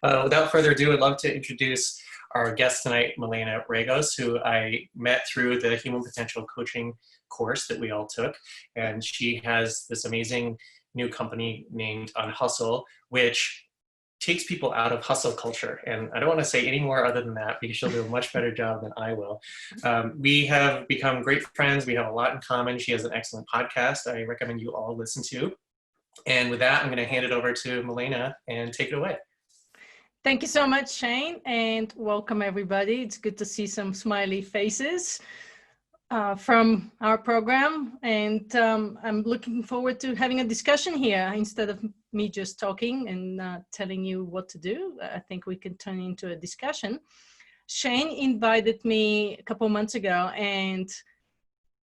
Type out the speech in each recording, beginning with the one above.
Without further ado, I'd love to introduce our guest tonight, Milena Regos, who I met through the Human Potential Coaching course that we all took. And she has this amazing new company named Unhustle, which takes people out of hustle culture. And I don't want to say any more other than that because she'll do a much better job than I will. We have become great friends. We have a lot in common. She has an excellent podcast I recommend you all listen to. And with that, I'm going to hand it over to Milena and take it away. Thank you so much, Shane, and welcome everybody. It's good to see some smiley faces from our program, and I'm looking forward to having a discussion here instead of me just talking and telling you what to do. I think we can turn it into a discussion. Shane invited me a couple months ago, and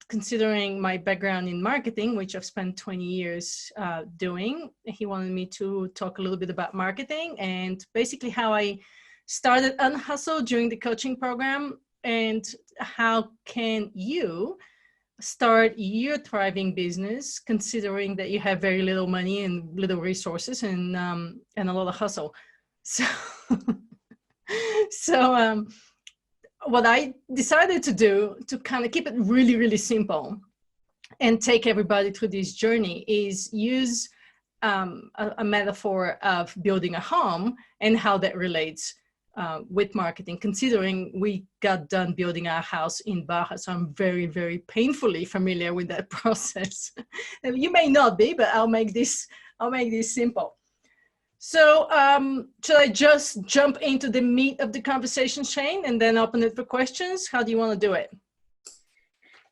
considering my background in marketing, which I've spent 20 years doing, he wanted me to talk a little bit about marketing and basically how I started Unhustle during the coaching program, and how can you start your thriving business considering that you have very little money and little resources and a lot of hustle. So what I decided to do to kind of keep it really, really simple and take everybody through this journey is use a metaphor of building a home and how that relates with marketing, considering we got done building our house in Baja. So I'm very, very painfully familiar with that process. You may not be, but I'll make this simple. So should I just jump into the meat of the conversation, Shane, and then open it for questions? How do you want to do it?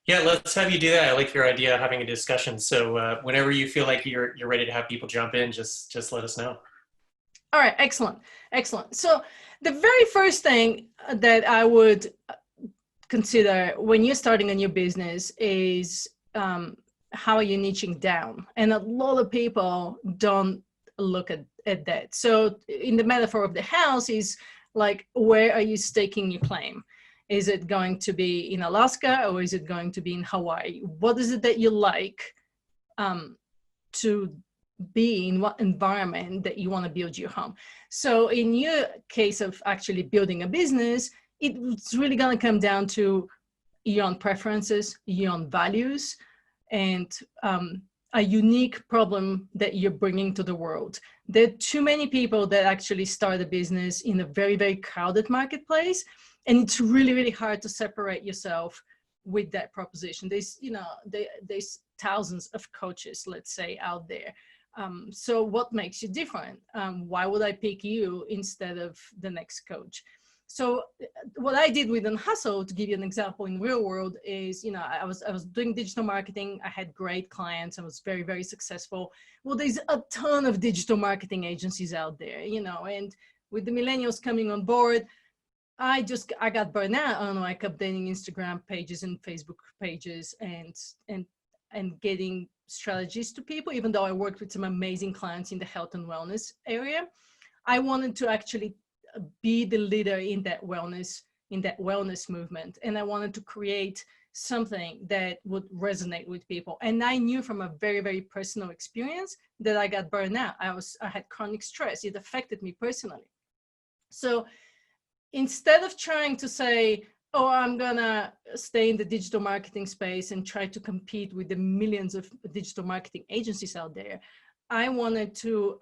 Yeah, let's have you do that. I like your idea of having a discussion. So whenever you feel like you're ready to have people jump in, just let us know. All right, excellent. So the very first thing that I would consider when you're starting a new business is how are you niching down? And a lot of people don't look at that. So in the metaphor of the house is like, where are you staking your claim? Is it going to be in Alaska or is it going to be in Hawaii? What is it that you like to be in, what environment that you want to build your home? So in your case of actually building a business, it's really going to come down to your own preferences, your own values, and a unique problem that you're bringing to the world. There are too many people that actually start a business in a very, very crowded marketplace, and it's really, really hard to separate yourself with that proposition. There's thousands of coaches, let's say, out there. So what makes you different? Why would I pick you instead of the next coach? So what I did with Unhustle, to give you an example in real world, is, I was doing digital marketing. I had great clients. I was very, very successful. Well, there's a ton of digital marketing agencies out there, and with the millennials coming on board, I got burned out on like updating Instagram pages and Facebook pages and getting strategies to people. Even though I worked with some amazing clients in the health and wellness area, I wanted to actually be the leader in that wellness movement. And I wanted to create something that would resonate with people. And I knew from a very, very personal experience that I got burned out. I had chronic stress. It affected me personally. So instead of trying to say, oh, I'm gonna stay in the digital marketing space and try to compete with the millions of digital marketing agencies out there, I wanted to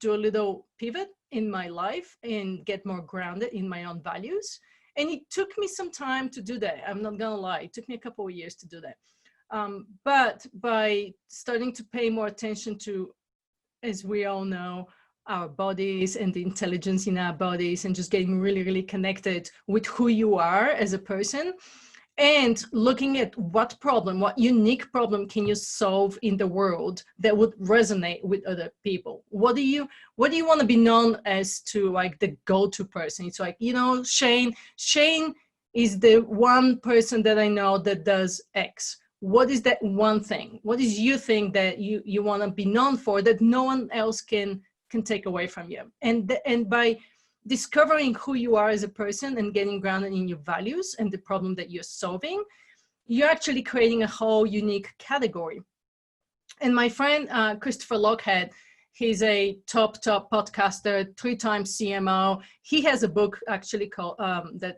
do a little pivot in my life and get more grounded in my own values. And it took me some time to do that. I'm not gonna lie, it took me a couple of years to do that. But by starting to pay more attention to, as we all know, our bodies and the intelligence in our bodies, and just getting really, really connected with who you are as a person, and looking at what unique problem can you solve in the world that would resonate with other people? What do you want to be known as, to like the go-to person? It's like, Shane is the one person that I know that does X. What is that one thing? What is your thing that you want to be known for that no one else can take away from you? And by discovering who you are as a person and getting grounded in your values and the problem that you're solving, you're actually creating a whole unique category. And my friend Christopher Lochhead, He's a top podcaster, 3-time CMO. He has a book actually called that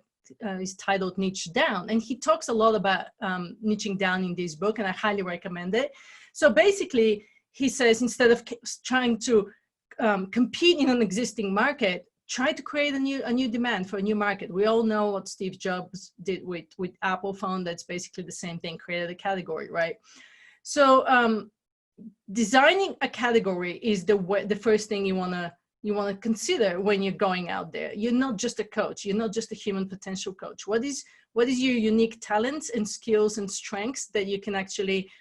is titled Niche Down, and he talks a lot about niching down in this book, and I highly recommend it. So basically, he says instead of trying to compete in an existing market, try to create a new demand for a new market. We all know what Steve Jobs did with Apple phone. That's basically the same thing, created a category, right? So designing a category is the first thing you wanna consider when you're going out there. You're not just a coach. You're not just a human potential coach. What is your unique talents and skills and strengths that you can actually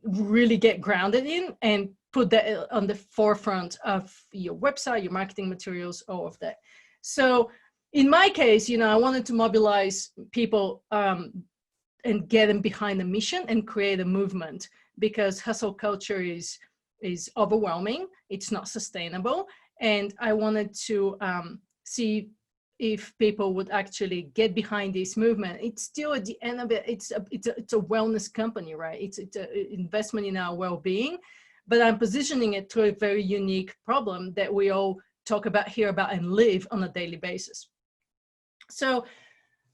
really get grounded in and put that on the forefront of your website, your marketing materials, all of that. So in my case, I wanted to mobilize people and get them behind a mission and create a movement, because hustle culture is overwhelming. It's not sustainable. And I wanted to see if people would actually get behind this movement. It's still, at the end of it, it's a wellness company, right? It's an investment in our well-being, but I'm positioning it to a very unique problem that we all talk about, hear about, and live on a daily basis. So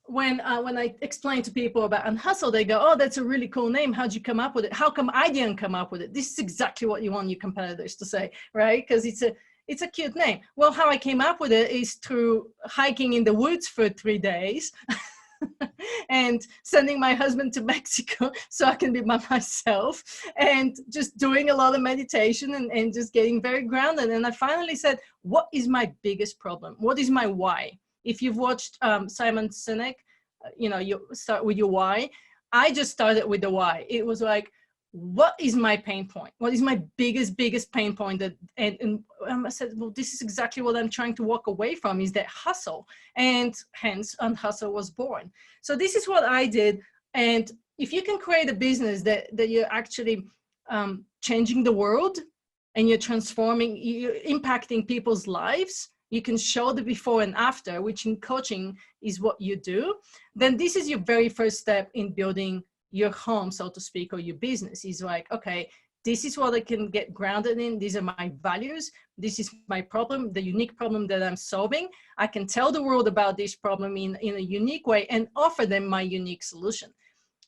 when I explain to people about Unhustle, they go, "Oh, that's a really cool name. How'd you come up with it? How come I didn't come up with it?" This is exactly what you want your competitors to say, right? Because it's a cute name. Well, how I came up with it is through hiking in the woods for 3 days and sending my husband to Mexico so I can be by myself, and just doing a lot of meditation and just getting very grounded. And I finally said, what is my biggest problem? What is my why? If you've watched Simon Sinek, you start with your why. I just started with the why. It was like, what is my pain point? What is my biggest pain point? And I said, well, this is exactly what I'm trying to walk away from, is that hustle. And hence, Unhustle was born. So this is what I did. And if you can create a business that you're actually changing the world, and you're transforming, you're impacting people's lives, you can show the before and after, which in coaching is what you do, then this is your very first step in building your home, so to speak, or your business. Is like, okay, this is what I can get grounded in. These are my values. This is my problem, the unique problem that I'm solving. I can tell the world about this problem in a unique way and offer them my unique solution.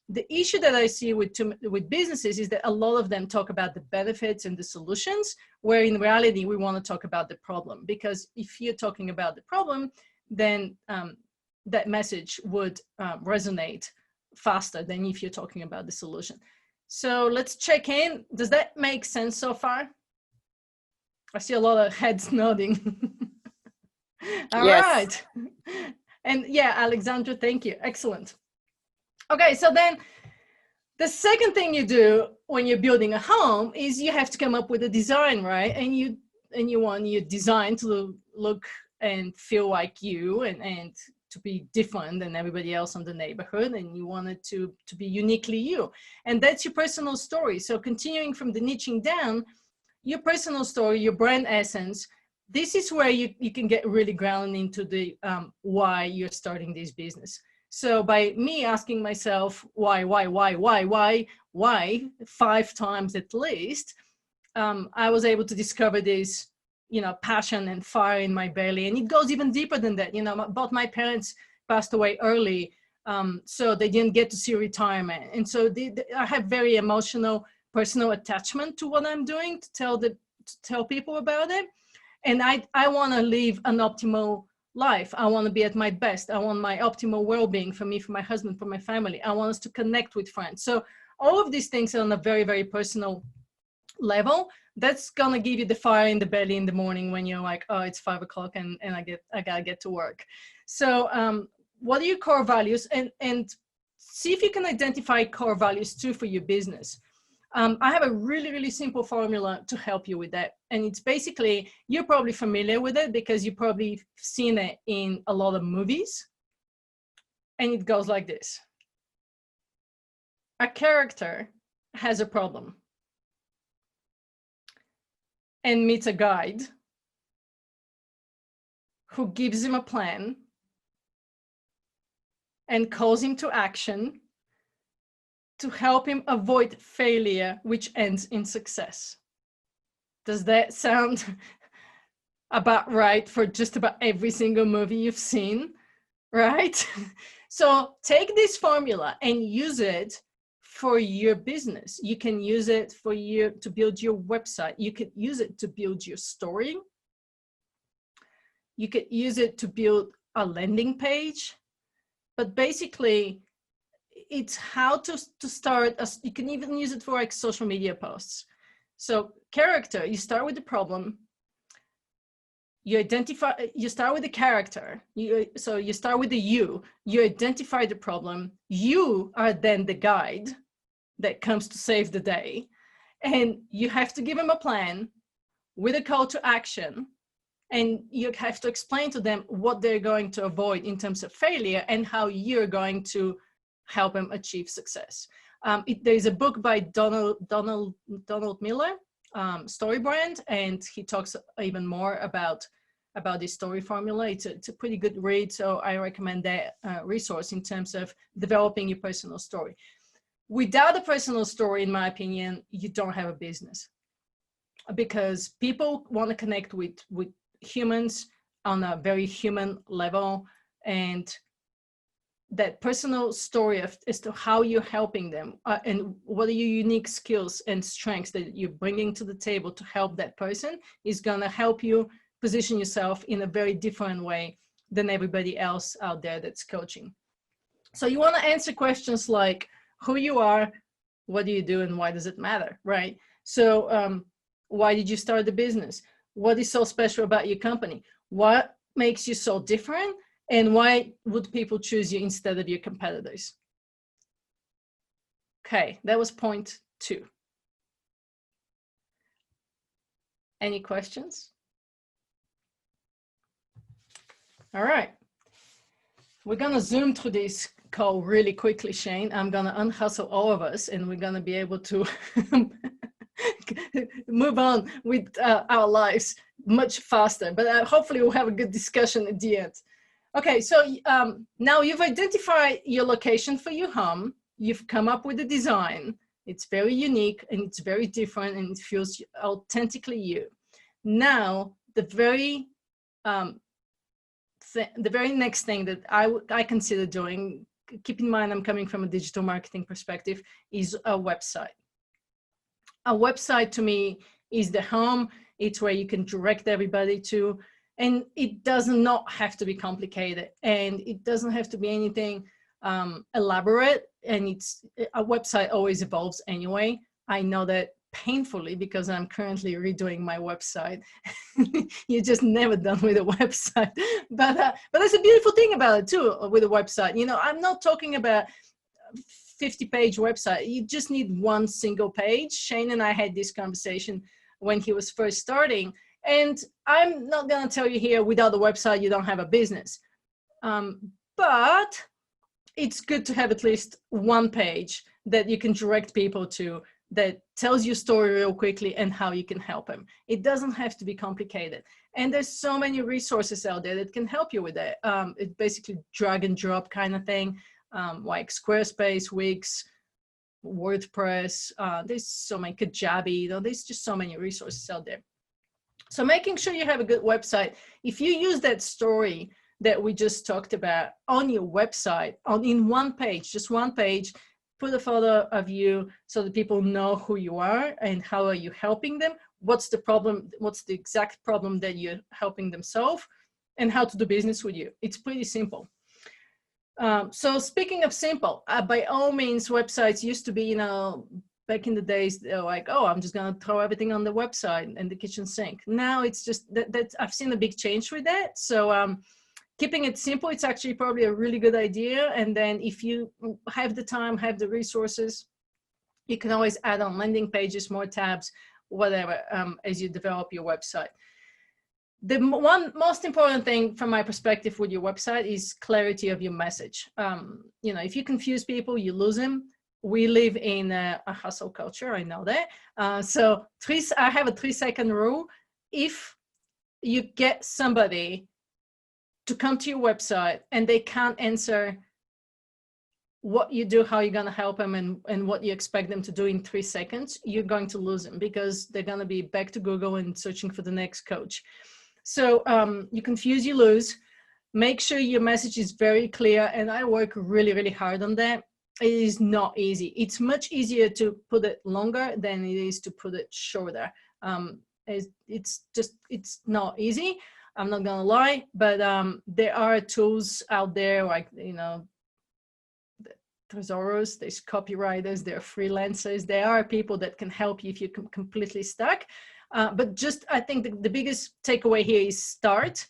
The issue that I see with businesses is that a lot of them talk about the benefits and the solutions, where in reality, we want to talk about the problem. Because if you're talking about the problem, then that message would resonate faster than if you're talking about the solution. So let's check in. Does that make sense so far? I see a lot of heads nodding. All right. And yeah, Alexandra, thank you. Excellent. Okay, so then the second thing you do when you're building a home is you have to come up with a design, right? And you want your design to look and feel like you, and to be different than everybody else in the neighborhood, and you want it to be uniquely you. And that's your personal story. So continuing from the niching down, your personal story, your brand essence, this is where you can get really grounded into the why you're starting this business. So by me asking myself why 5 times at least, I was able to discover this, passion and fire in my belly. And it goes even deeper than that. Both my parents passed away early, so they didn't get to see retirement. And so I have very emotional, personal attachment to what I'm doing, to tell people about it. And I want to live an optimal life. I want to be at my best. I want my optimal well-being for me, for my husband, for my family. I want us to connect with friends. So all of these things are on a very, very personal level. That's going to give you the fire in the belly in the morning when you're like, oh, it's 5 o'clock and I got to get to work. So what are your core values? And see if you can identify core values too for your business. I have a really, really simple formula to help you with that. And it's basically, you're probably familiar with it because you've probably seen it in a lot of movies. And it goes like this. A character has a problem and meets a guide who gives him a plan and calls him to action to help him avoid failure, which ends in success. Does that sound about right for just about every single movie you've seen, right? So take this formula and use it for your business. You can use it for you to build your website. You could use it to build your story. You could use it to build a landing page. But basically, it's how to start. You can even use it for like social media posts. So character, you start with the problem. You start with the character. So you start with the you identify the problem. You are then the guide that comes to save the day. And you have to give them a plan with a call to action. And you have to explain to them what they're going to avoid in terms of failure and how you're going to help them achieve success. There's a book by Donald Miller, Story Brand, and he talks even more about this story formula. It's a pretty good read, so I recommend that resource in terms of developing your personal story. Without a personal story, in my opinion, you don't have a business, because people want to connect with humans on a very human level, and that personal story as to how you're helping them and what are your unique skills and strengths that you're bringing to the table to help that person is going to help you position yourself in a very different way than everybody else out there that's coaching. So you want to answer questions like who you are, what do you do, and why does it matter, right? So why did you start the business? What is so special about your company? What makes you so different? And why would people choose you instead of your competitors? Okay, that was point 2. Any questions? All right. We're going to zoom through this call really quickly, Shane. I'm going to unhustle all of us, and we're going to be able to move on with our lives much faster. But hopefully we'll have a good discussion at the end. Okay, so now you've identified your location for your home. You've come up with a design. It's very unique and it's very different and it feels authentically you. Now, the very next thing that I consider doing, keep in mind I'm coming from a digital marketing perspective, is a website. A website to me is the home. It's where you can direct everybody to. And it does not have to be complicated, and it doesn't have to be anything elaborate. And a website always evolves anyway. I know that painfully because I'm currently redoing my website. You're just never done with a website. But that's a beautiful thing about it too, with a website. You know, I'm not talking about 50-page website. You just need one single page. Shane and I had this conversation when he was first starting. And I'm not going to tell you here, without a website, you don't have a business. But it's good to have at least one page that you can direct people to that tells your story real quickly and how you can help them. It doesn't have to be complicated. And there's so many resources out there that can help you with that. It's basically drag and drop kind of thing, like Squarespace, Wix, WordPress. There's so many, Kajabi, there's just so many resources out there. So making sure you have a good website. If you use that story that we just talked about on your website, in one page, just one page, put a photo of you so that people know who you are and how are you helping them, what's the problem, what's the exact problem that you're helping them solve, and how to do business with you. It's pretty simple. So speaking of simple, by all means, websites used to be, you know, back in the days, they're like, oh, I'm just going to throw everything on the website and the kitchen sink. Now it's just that I've seen a big change with that. So keeping it simple, it's actually probably a really good idea. And then if you have the time, have the resources, you can always add on landing pages, more tabs, whatever, as you develop your website. The one most important thing from my perspective with your website is clarity of your message. You know, if you confuse people, you lose them. We live in a hustle culture, I know that. So I have a 3-second rule. If you get somebody to come to your website and they can't answer what you do, how you're going to help them, and what you expect them to do in 3 seconds, you're going to lose them because they're going to be back to Google and searching for the next coach. So you confuse, you lose. Make sure your message is very clear. And I work really, really hard on that. It is not easy. It's much easier to put it longer than it is to put it shorter. It's not easy. I'm not going to lie, but there are tools out there, like, thesaurus, there's copywriters, there are freelancers, there are people that can help you if you're completely stuck. But just, I think the biggest takeaway here is start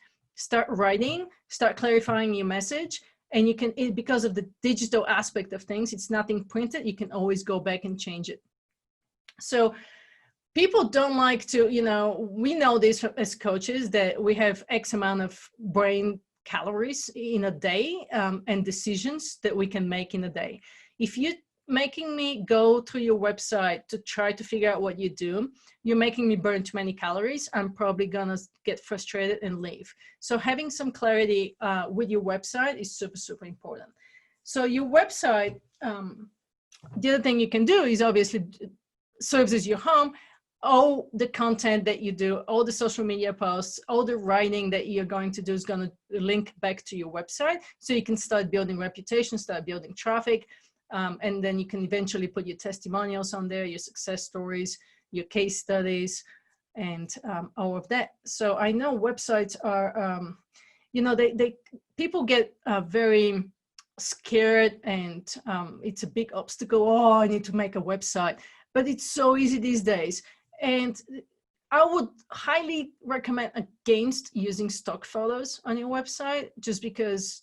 writing, start clarifying your message. And you can, because of the digital aspect of things, it's nothing printed, you can always go back and change it. So people don't like to, we know this as coaches, that we have X amount of brain calories in a day, and decisions that we can make in a day. If you're making me go through your website to try to figure out what you do, you're making me burn too many calories. I'm probably gonna get frustrated and leave. So having some clarity with your website is super, super important. So your website, the other thing you can do is obviously serves as your home. All the content that you do, all the social media posts, all the writing that you're going to do is going to link back to your website. So you can start building reputation, start building traffic. And then you can eventually put your testimonials on there, your success stories, your case studies, and all of that. So I know websites are, people get very scared, and it's a big obstacle. Oh, I need to make a website. But it's so easy these days. And I would highly recommend against using stock photos on your website, just because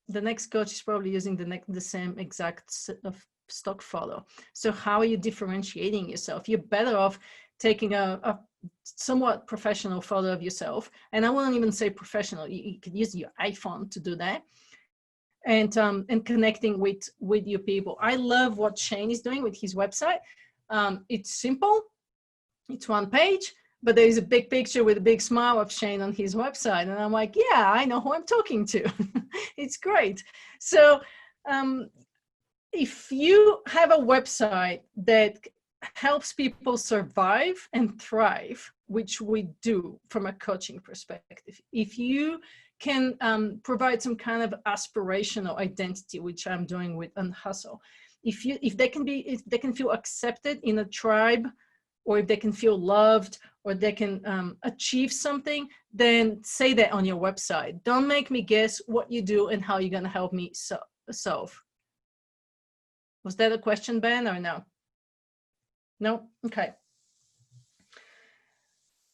the next coach is probably using the same exact set of stock photo. So how are you differentiating yourself? You're better off taking a somewhat professional photo of yourself. And I wouldn't even say professional. You could use your iPhone to do that. And connecting with your people. I love what Shane is doing with his website. It's simple. It's one page, but there is a big picture with a big smile of Shane on his website. And I'm like, yeah, I know who I'm talking to. It's great. So if you have a website that helps people survive and thrive, which we do from a coaching perspective, if you can provide some kind of aspirational identity, which I'm doing with Unhustle, if they can feel accepted in a tribe, or if they can feel loved, or they can achieve something, then say that on your website. Don't make me guess what you do and how you're going to help me solve. Was that a question, Ben, or no? No? Okay.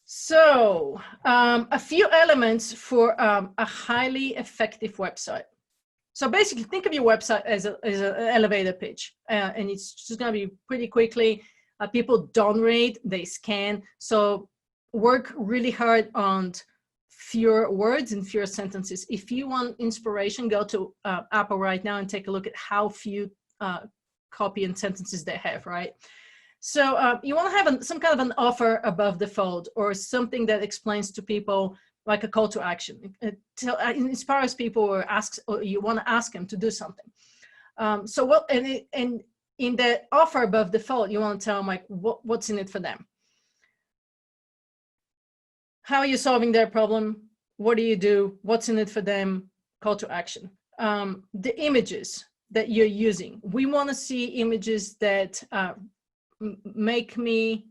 So a few elements for a highly effective website. So basically, think of your website as an elevator pitch, and it's just going to be pretty quickly. People don't read, they scan. So work really hard on fewer words and fewer sentences. If you want inspiration, go to Apple right now and take a look at how few copy and sentences they have, right? So you want to have some kind of an offer above the fold, or something that explains to people, like a call to action. It inspires people, or you want to ask them to do something. And in the offer above the fold, you want to tell them, like, what's in it for them. How are you solving their problem? What do you do? What's in it for them? Call to action. The images that you're using. We want to see images that make me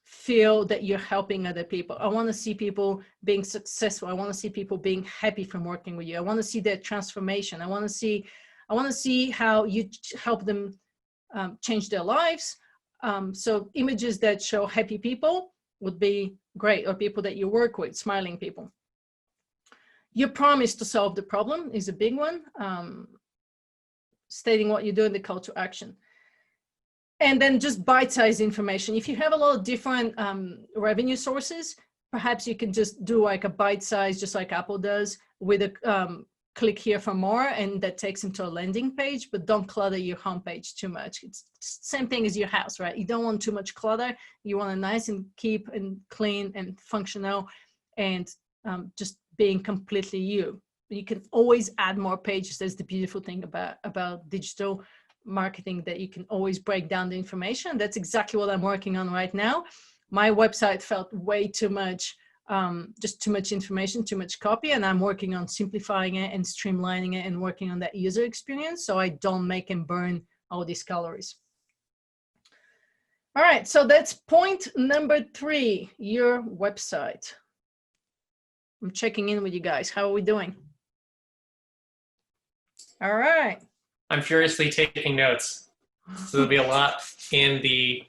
feel that you're helping other people. I want to see people being successful. I want to see people being happy from working with you. I want to see their transformation. I want to see how you help them change their lives. So images that show happy people would be great, or people that you work with, smiling people. Your promise to solve the problem is a big one. Stating what you do in the call to action. And then just bite-sized information. If you have a lot of different revenue sources, perhaps you can just do like a bite-size, just like Apple does, with a click here for more, and that takes them to a landing page, but don't clutter your homepage too much. It's same thing as your house, right? You don't want too much clutter. You want it nice and keep and clean and functional, and just being completely you. you can always add more pages. That's the beautiful thing about digital marketing, that you can always break down the information. That's exactly what I'm working on right now. My website felt way too much, just too much information, too much copy, and I'm working on simplifying it and streamlining it and working on that user experience so I don't make and burn all these calories. All right, so that's point number 3, your website. I'm checking in with you guys. How are we doing? All right. I'm furiously taking notes. So there'll be a lot in the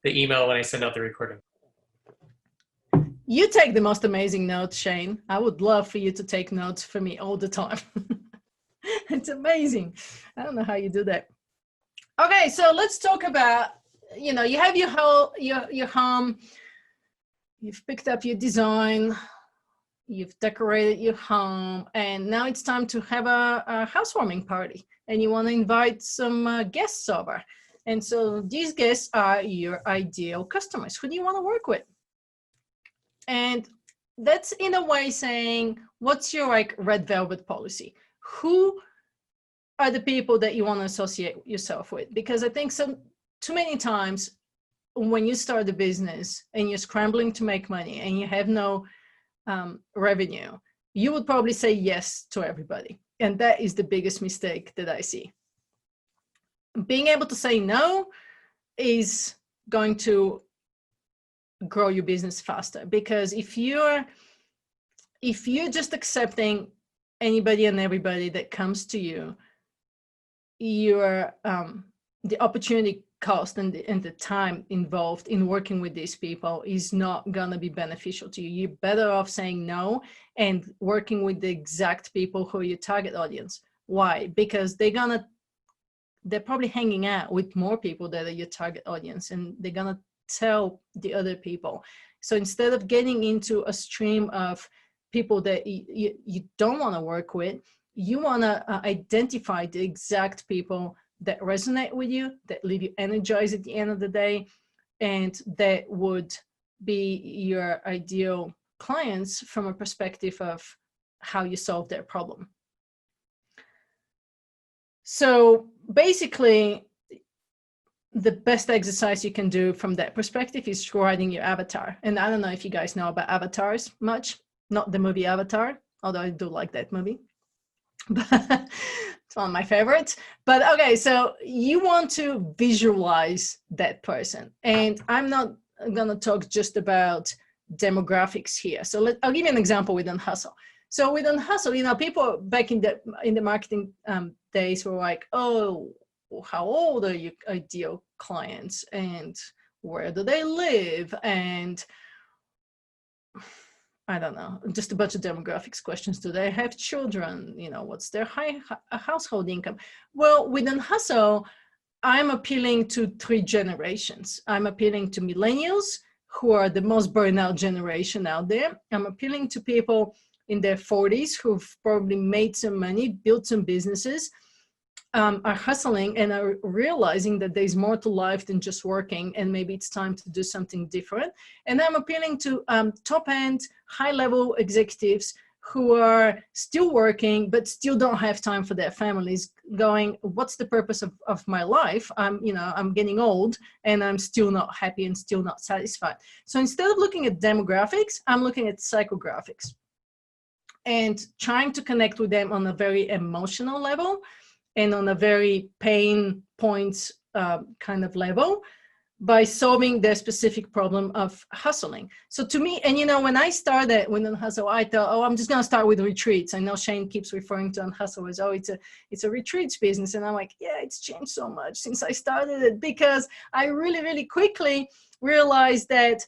email when I send out the recording. You take the most amazing notes, Shane. I would love for you to take notes for me all the time. It's amazing. I don't know how you do that. Okay, so let's talk about, you know, you have your home, you've picked up your design, you've decorated your home, and now it's time to have a housewarming party, and you want to invite some guests over. And so these guests are your ideal customers. Who do you want to work with? And that's in a way saying, what's your like red velvet policy? Who are the people that you want to associate yourself with? Because I think too many times when you start a business and you're scrambling to make money and you have no revenue, you would probably say yes to everybody. And that is the biggest mistake that I see. Being able to say no is going to grow your business faster, because if you're just accepting anybody and everybody that comes to you, your the opportunity cost and the time involved in working with these people is not gonna be beneficial to you. You're better off saying no and working with the exact people who are your target audience. Why? Because they're probably hanging out with more people that are your target audience, and they're gonna tell the other people. So instead of getting into a stream of people that you don't want to work with, you want to identify the exact people that resonate with you, that leave you energized at the end of the day, and that would be your ideal clients from a perspective of how you solve their problem. So basically, the best exercise you can do from that perspective is writing your avatar. And I don't know if you guys know about avatars much, not the movie Avatar, although I do like that movie. But it's one of my favorites. But okay, so you want to visualize that person. And I'm not gonna talk just about demographics here. So I'll give you an example with Hustle. So with Hustle, you know, people back in the marketing days were like, oh, how old are your ideal clients, and where do they live, and I don't know, just a bunch of demographics questions. Do they have children? You know, what's their household income? Well, within Hustle, I'm appealing to 3 generations. I'm appealing to millennials, who are the most burnout generation out there. I'm appealing to people in their 40s who've probably made some money, built some businesses, are hustling and are realizing that there's more to life than just working, and maybe it's time to do something different. And I'm appealing to top-end, high-level executives who are still working but still don't have time for their families, going, what's the purpose of my life? I'm getting old and I'm still not happy and still not satisfied. So instead of looking at demographics, I'm looking at psychographics and trying to connect with them on a very emotional level and on a very pain points kind of level, by solving their specific problem of hustling. So to me, and you know, when I started with Hustle, I thought, oh, I'm just gonna start with retreats. I know Shane keeps referring to Hustle as, oh, it's a retreats business. And I'm like, yeah, it's changed so much since I started it, because I really, really quickly realized that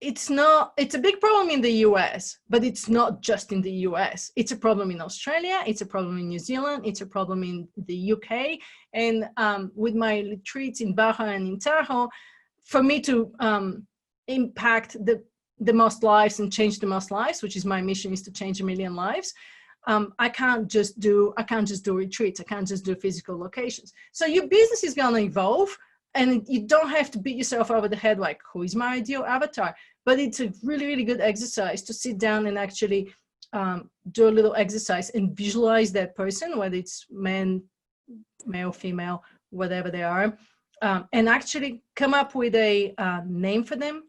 it's a big problem in the US, but it's not just in the US. It's a problem in Australia, it's a problem in New Zealand, it's a problem in the UK. And with my retreats in Baja and in Tahoe, for me to impact the most lives and change the most lives, which is my mission, is to change 1 million lives. I can't just do retreats. I can't just do physical locations. So your business is going to evolve, and you don't have to beat yourself over the head like, who is my ideal avatar? But it's a really, really good exercise to sit down and actually do a little exercise and visualize that person, whether it's man, male, female, whatever they are, and actually come up with a name for them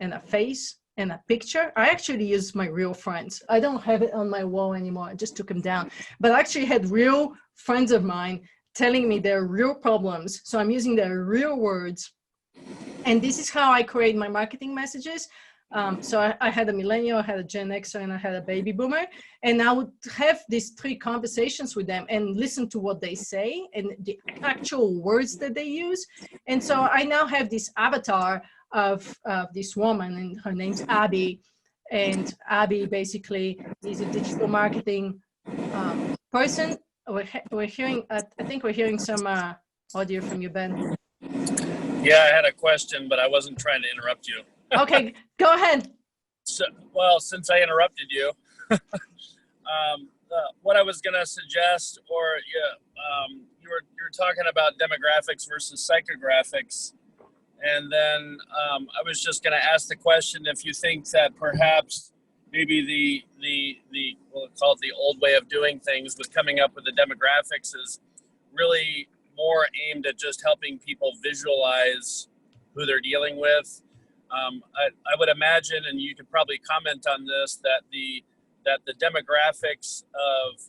and a face and a picture. I actually use my real friends. I don't have it on my wall anymore. I just took them down. But I actually had real friends of mine telling me their real problems. So I'm using their real words. And this is how I create my marketing messages. So I had a millennial, I had a Gen Xer, and I had a baby boomer. And I would have these 3 conversations with them and listen to what they say and the actual words that they use. And so I now have this avatar of this woman, and her name's Abby. And Abby basically is a digital marketing person. We're hearing, I think we're hearing some audio from you, Ben. Yeah, I had a question, but I wasn't trying to interrupt you. Okay, go ahead. So, well, since I interrupted you, what I was going to suggest, or you were talking about demographics versus psychographics, and then I was just going to ask the question if you think that perhaps maybe the we'll call it the old way of doing things with coming up with the demographics is really more aimed at just helping people visualize who they're dealing with. I would imagine, and you could probably comment on this, that the demographics of,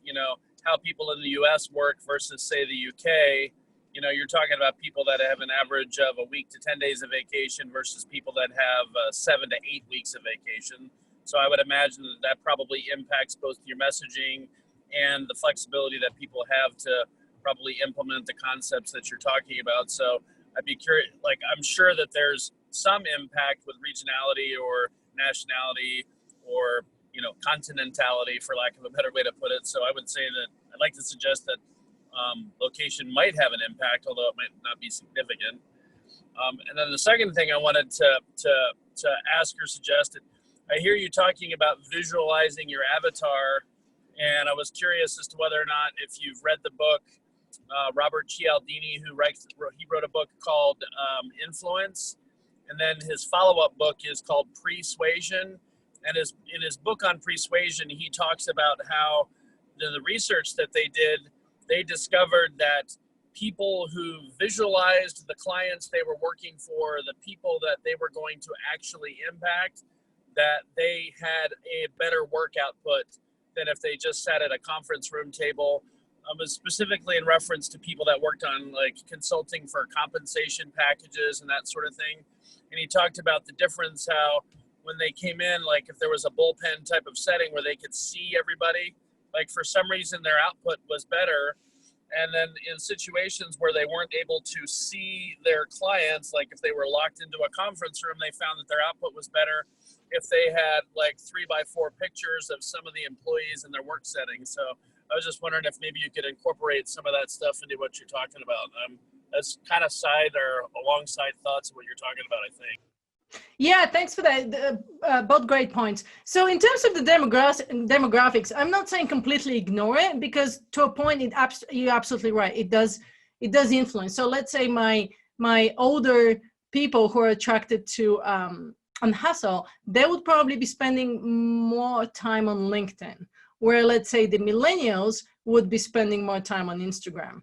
how people in the U.S. work versus, say, the U.K., you're talking about people that have an average of a week to 10 days of vacation versus people that have 7 to 8 weeks of vacation. So I would imagine that probably impacts both your messaging and the flexibility that people have to probably implement the concepts that you're talking about. So I'd be curious, I'm sure that there's some impact with regionality or nationality or, continentality, for lack of a better way to put it. So I would say that I'd like to suggest that location might have an impact, although it might not be significant. And then the second thing I wanted to ask or suggest, I hear you talking about visualizing your avatar, and I was curious as to whether or not, if you've read the book, Robert Cialdini, he wrote a book called Influence, and then his follow-up book is called Persuasion. And in his book on persuasion, he talks about how the research that they did, they discovered that people who visualized the clients they were working for, the people that they were going to actually impact, that they had a better work output than if they just sat at a conference room table. Was specifically in reference to people that worked on consulting for compensation packages and that sort of thing. And he talked about the difference, how when they came in, if there was a bullpen type of setting where they could see everybody, for some reason their output was better. And then in situations where they weren't able to see their clients, if they were locked into a conference room, they found that their output was better if they had 3x4 pictures of some of the employees in their work setting. So I was just wondering if maybe you could incorporate some of that stuff into what you're talking about. That's kind of side or alongside thoughts of what you're talking about, I think. Yeah, thanks for that. Both great points. So in terms of the demographics, I'm not saying completely ignore it, because to a point, you're absolutely right. It does influence. So let's say my older people who are attracted to on hustle, they would probably be spending more time on LinkedIn, where let's say the millennials would be spending more time on Instagram.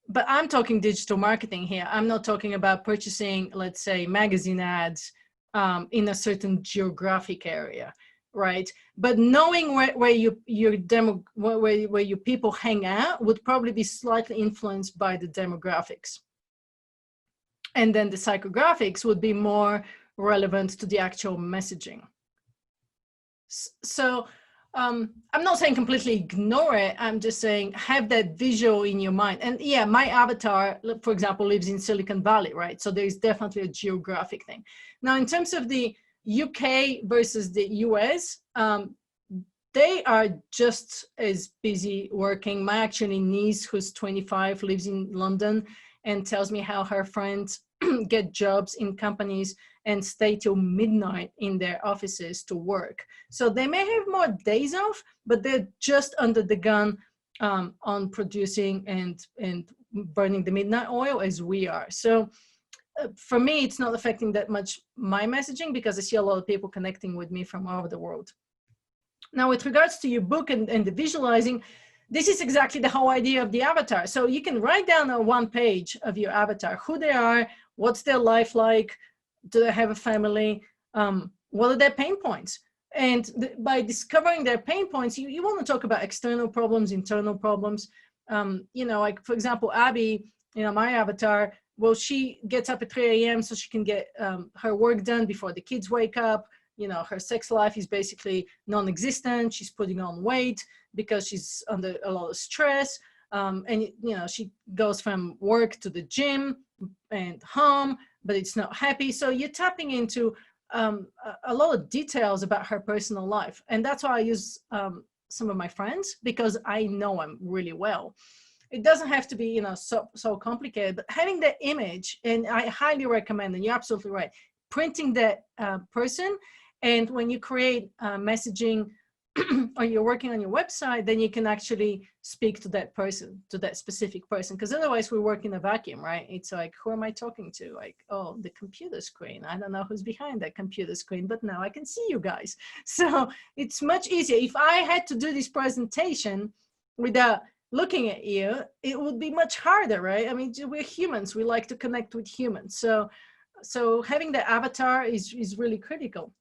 But I'm talking digital marketing here. I'm not talking about purchasing, let's say, magazine ads in a certain geographic area, right? But knowing where your people hang out would probably be slightly influenced by the demographics. And then the psychographics would be more relevant to the actual messaging. So I'm not saying completely ignore it. I'm just saying have that visual in your mind. And yeah, my avatar, for example, lives in Silicon Valley, right? So there's definitely a geographic thing. Now, in terms of the UK versus the US, they are just as busy working. My actually niece, who's 25, lives in London and tells me how her friends get jobs in companies and stay till midnight in their offices to work. So they may have more days off, but they're just under the gun on producing and burning the midnight oil as we are. So for me, it's not affecting that much my messaging, because I see a lot of people connecting with me from all over the world. Now, with regards to your book and the visualizing, this is exactly the whole idea of the avatar. So you can write down on one page of your avatar who they are, what's their life like, do they have a family, what are their pain points? And by discovering their pain points, you want to talk about external problems, internal problems. Like, for example, Abby, my avatar, well, she gets up at 3 a.m. so she can get her work done before the kids wake up. Her sex life is basically non-existent. She's putting on weight because she's under a lot of stress. And she goes from work to the gym and home, but it's not happy. So you're tapping into a lot of details about her personal life. And that's why I use some of my friends, because I know them really well. It doesn't have to be, so complicated, but having that image, and I highly recommend, and you're absolutely right, printing that person. And when you create messaging or you're working on your website, then you can actually speak to that person, to that specific person. Because otherwise we work in a vacuum, right? It's like, who am I talking to? Like, oh, the computer screen. I don't know who's behind that computer screen, but now I can see you guys. So it's much easier. If I had to do this presentation without looking at you, it would be much harder, right? I mean, we're humans. We like to connect with humans. So having the avatar is really critical.